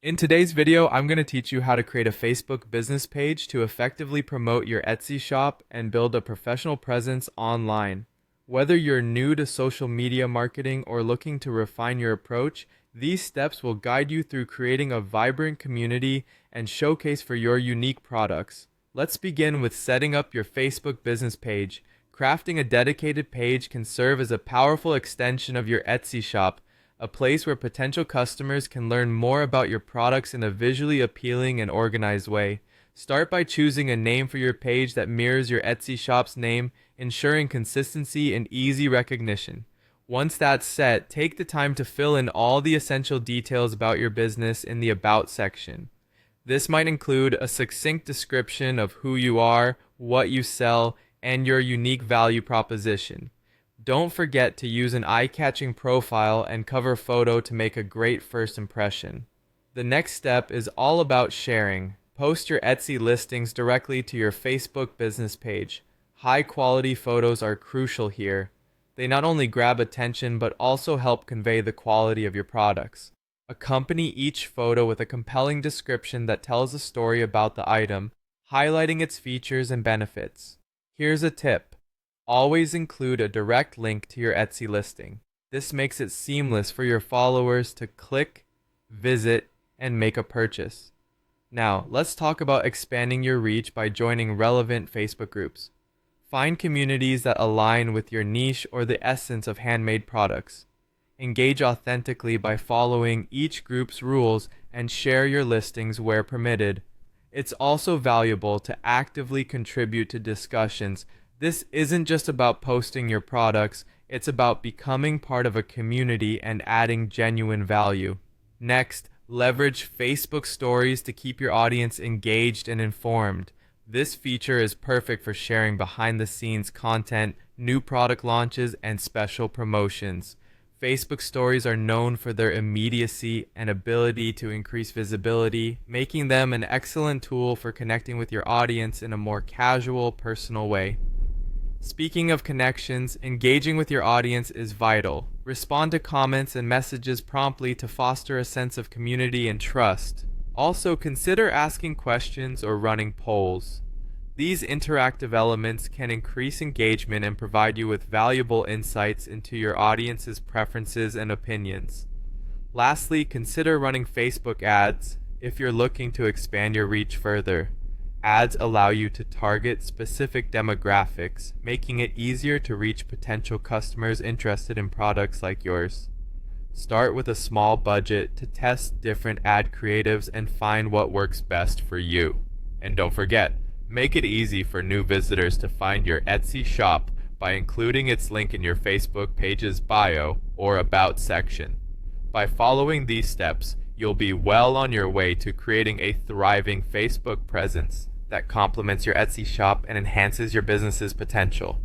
In today's video, I'm going to teach you how to create a Facebook business page to effectively promote your Etsy shop and build a professional presence online. Whether you're new to social media marketing or looking to refine your approach, these steps will guide you through creating a vibrant community and showcase for your unique products. Let's begin with setting up your Facebook business page. Crafting a dedicated page can serve as a powerful extension of your Etsy shop, a place where potential customers can learn more about your products in a visually appealing and organized way. Start by choosing a name for your page that mirrors your Etsy shop's name, ensuring consistency and easy recognition. Once that's set, take the time to fill in all the essential details about your business in the About section. This might include a succinct description of who you are, what you sell, and your unique value proposition. Don't forget to use an eye-catching profile and cover photo to make a great first impression. The next step is all about sharing. Post your Etsy listings directly to your Facebook business page. High-quality photos are crucial here. They not only grab attention but also help convey the quality of your products. Accompany each photo with a compelling description that tells a story about the item, highlighting its features and benefits. Here's a tip. Always include a direct link to your Etsy listing. This makes it seamless for your followers to click, visit, and make a purchase. Now, let's talk about expanding your reach by joining relevant Facebook groups. Find communities that align with your niche or the essence of handmade products. Engage authentically by following each group's rules and share your listings where permitted. It's also valuable to actively contribute to discussions. This isn't just about posting your products, it's about becoming part of a community and adding genuine value. Next, leverage Facebook Stories to keep your audience engaged and informed. This feature is perfect for sharing behind-the-scenes content, new product launches, and special promotions. Facebook Stories are known for their immediacy and ability to increase visibility, making them an excellent tool for connecting with your audience in a more casual, personal way. Speaking of connections, engaging with your audience is vital. Respond to comments and messages promptly to foster a sense of community and trust. Also, consider asking questions or running polls. These interactive elements can increase engagement and provide you with valuable insights into your audience's preferences and opinions. Lastly, consider running Facebook ads if you're looking to expand your reach further. Ads allow you to target specific demographics, making it easier to reach potential customers interested in products like yours. Start with a small budget to test different ad creatives and find what works best for you. And don't forget, make it easy for new visitors to find your Etsy shop by including its link in your Facebook page's bio or About section. By following these steps, you'll be well on your way to creating a thriving Facebook presence that complements your Etsy shop and enhances your business's potential.